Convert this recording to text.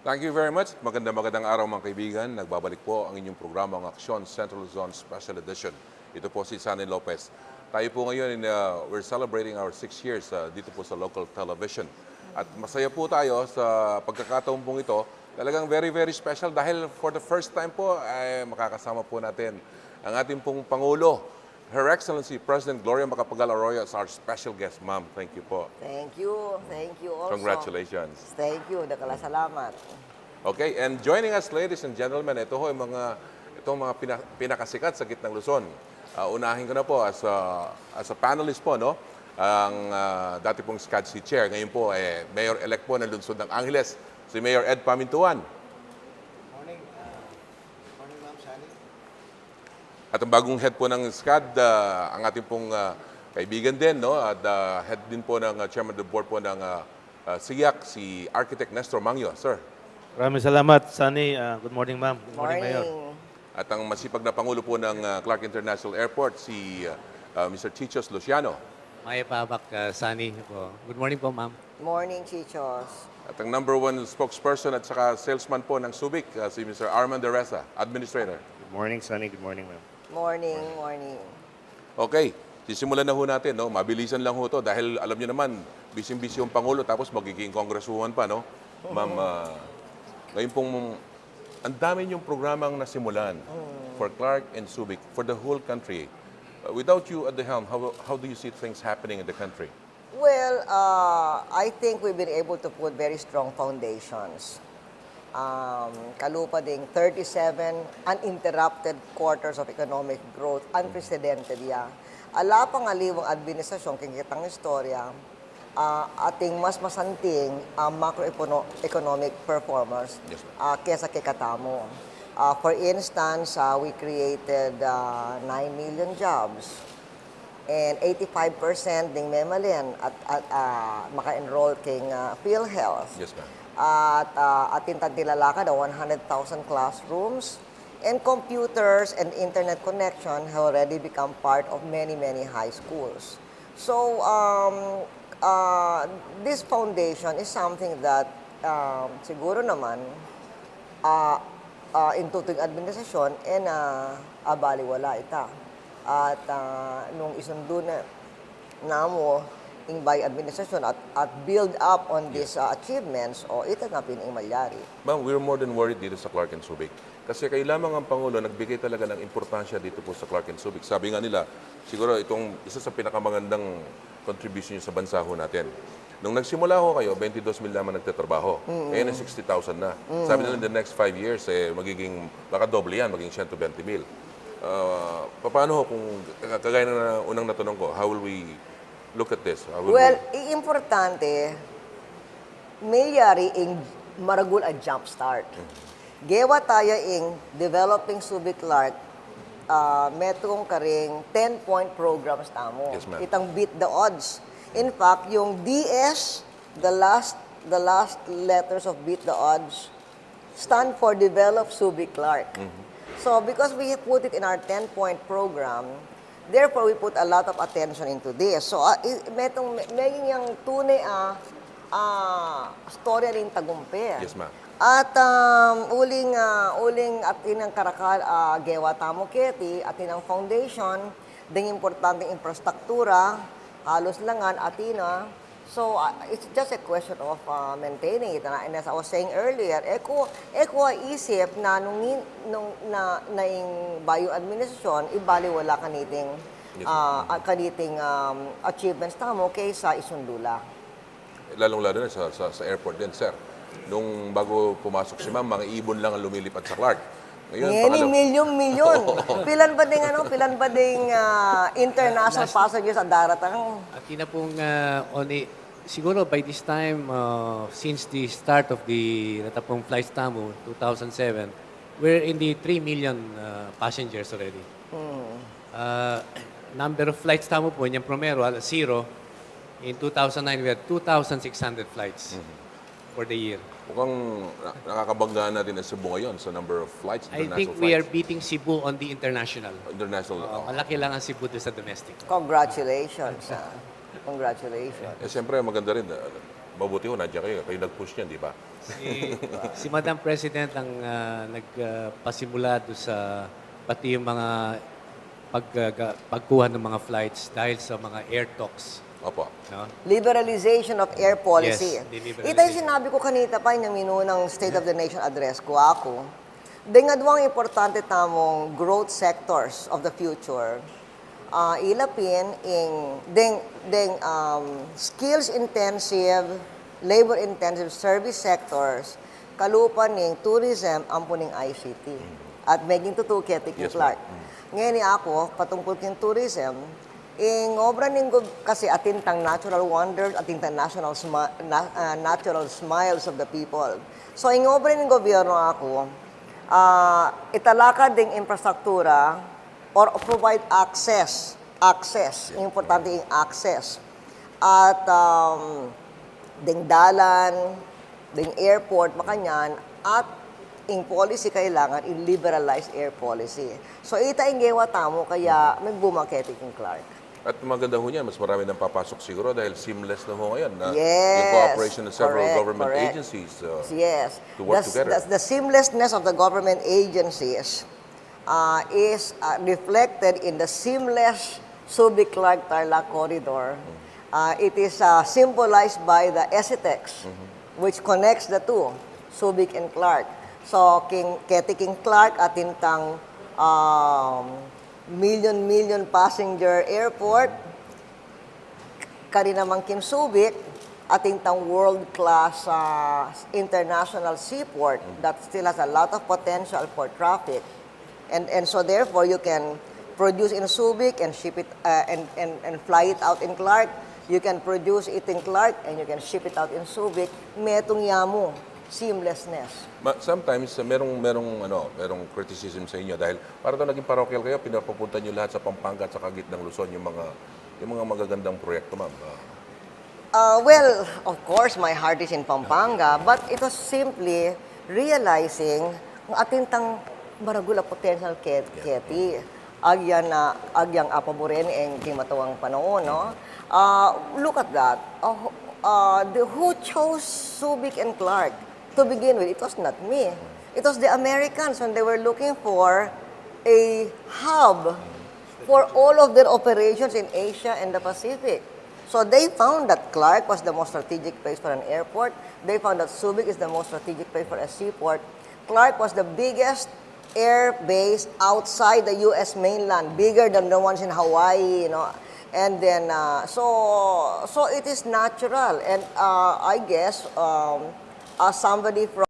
Thank you very much. Magandang araw mga kaibigan. Nagbabalik po ang inyong programang Aksyon Central Luzon Special Edition. Ito po si Sunny Lopez. Tayo po ngayon, we're celebrating our 6 years dito po sa local television. At masaya po tayo sa pagkakataon pong ito. Talagang very, very special dahil for the first time po, ay makakasama po natin ang ating pong Pangulo, Her Excellency President Gloria Macapagal Arroyo as our special guest. Ma'am, thank you po. Thank you. Thank you also. Congratulations. Thank you. Salamat. Okay, and joining us, ladies and gentlemen, itong mga pinakasikat sa gitnang Luzon. Unahin ko na po as a panelist po, no? Ang dati pong SCADC Chair, ngayon po Mayor-elect po ng Lungsod ng Angeles, si Mayor Ed Pamintuan. Morning. Morning, Ma'am Shani. At ang bagong head po ng SCAD, ang ating pong kaibigan din, no? At head din po ng chairman of the board po ng SIAC, si Architect Nestor Mangyo. Sir. Maraming salamat, Sunny. Good morning, ma'am. Good morning, Mayor. At ang masipag na Pangulo po ng Clark International Airport, si Mr. Chichos Luciano. Maya Pabak, Sunny po. Good morning po, ma'am. Morning, Chichos. At ang number one spokesperson at saka salesman po ng Subic, si Mr. Armand Deresa, Administrator. Good morning, Sunny. Good morning, ma'am. Morning. Okay, sisimulan na ho natin. No? Mabilisan lang ho to dahil alam niyo naman, busy-busy yung Pangulo tapos magiging kongresuhan pa. No? Ma'am, ngayon pong ang dami niyong programang nasimulan for Clark and Subic, for the whole country. Without you at the helm, how do you see things happening in the country? Well, I think we've been able to put very strong foundations. Kalupa ding 37 uninterrupted quarters of economic growth, unprecedented ya. Ala pang aliwang administrasyon, kikitang istorya, ating mas masanting macroeconomic performance kesa kikatamo. For instance, we created 9 million jobs and 85% ding memalin at maka-enroll king PhilHealth. Yes, ma'am. At atin tagdilalakad 100,000 classrooms, and computers and internet connection have already become part of many high schools. So this foundation is something that siguro naman in tuting administrasyon baliwala ita. At nung isundo na namo in by administration at build up on these achievements, ito nga piningmalyari. Ma'am, we're more than worried dito sa Clark and Subic. Kasi kayo lamang ang Pangulo nagbigay talaga ng importansya dito po sa Clark and Subic. Sabi nga nila, siguro itong isa sa pinakamagandang contribution nyo sa bansa ho natin. Nung nagsimula ho kayo, 22,000 lamang nagtatrabaho. Ngayon ay 60,000 na. Sabi nila in the next 5 years, magiging, baka doble yan, magiging 120,000. Paano ho kung, kagaya na unang natanong ko, how will we look at this? Well, importante, mayari ing maragul a jump start. Gewa tayo ing developing Subic Clark, metong karing 10-point programs tamo. Yes, ma'am. Itang beat the odds. In fact, yung DS, the last letters of beat the odds, stand for Develop Subic Clark. So because we put it in our 10-point program, therefore we put a lot of attention into this. So medyo yung tunay storya rin tagumpe. Yes, ma'am. At uling atinang karakal gewa tamo keti, atinang foundation, ding importanteng infrastruktura, halos langan atina. So it's just a question of maintaining it. And as I was saying earlier, eko isip na nung bayo administrasyon ibaliwala kaniting achievements tamo kaysa isundula. Lalong-lalo na sa airport din, sir. Nung bago pumasok si ma'am, mga ibon lang ang lumilipat sa Clark. Ngayon, milyon. Pilan ba ding international passengers ang daratang? At yun na pong, siguro by this time, since the start of the natapong flights tamo, 2007, we're in the 3 million passengers already. Number of flights tamo po, yung promero, 0. In 2009, we had 2,600 flights for the year. Mukhang nakakabanggaan natin ang Cebu ngayon sa number of flights, I international think flights. we are beating Cebu on the international. International. Malaki lang ang Cebu doon sa domestic. Congratulations. Congratulations. Siyempre, maganda rin. mabuti ho, nandiyan kayo. Kayo nag-push niyan, di ba? Si Madam President ang nagpasimula doon sa pati yung mga pagkuha ng mga flights dahil sa mga air talks. Opo. No? Liberalization of air policy. Yes, the liberalization. Ito yung sinabi ko kanita pa yung minunang State of the Nation address ko ako. Nga duwang importante tamong growth sectors of the future. Ilapin skills intensive, labor intensive service sectors kalupan ning tourism ampuning ICT. At maging tutuketik ni Yes, Clark. Ngayon ni ako, patungkol king tourism, obra ning kasi atintang natural wonders, atintang natural smiles of the people. So, obra ning gobyerno ako, italakad ding infrastruktura or provide access. Importante yung access. At ding dalan, ding airport, makanyan, at in policy kailangan i-liberalize air policy. So, ita yung gewa tamo, kaya may bumaketik yung Clark. At maganda ho niyan, mas marami nang papasok siguro dahil seamless na ho ngayon na Yes, in cooperation of several correct, government correct. agencies Yes. to work together. The seamlessness of the government agencies is reflected in the seamless Subic-Clark-Tarlac corridor. It is symbolized by the ECITEX, which connects the two, Subic and Clark. So, King Clark at tintang million passenger airport, kari naman Kim Subic, ating tang world-class international seaport that still has a lot of potential for traffic. And so therefore, you can produce in Subic and ship it and fly it out in Clark. You can produce it in Clark and you can ship it out in Subic. Metong yamu, seamlessness. Sometimes merong criticism sa inyo dahil para daw naging parochial kayo, pinapapunta niyo lahat sa Pampanga at sa gitnang Luzon yung mga magagandang proyekto, ma'am. Well, of course, my heart is in Pampanga, but it was simply realizing ng atintang maragula potential keti. Agyang apaborin ang kimatawang panahon, no? Look at that. Who chose Subic and Clark? To begin with, it was not me. It was the Americans when they were looking for a hub for all of their operations in Asia and the Pacific. So they found that Clark was the most strategic place for an airport. They found that Subic is the most strategic place for a seaport. Clark was the biggest air base outside the U.S. mainland, bigger than the ones in Hawaii, you know. And then, so it is natural. And I guess, as somebody from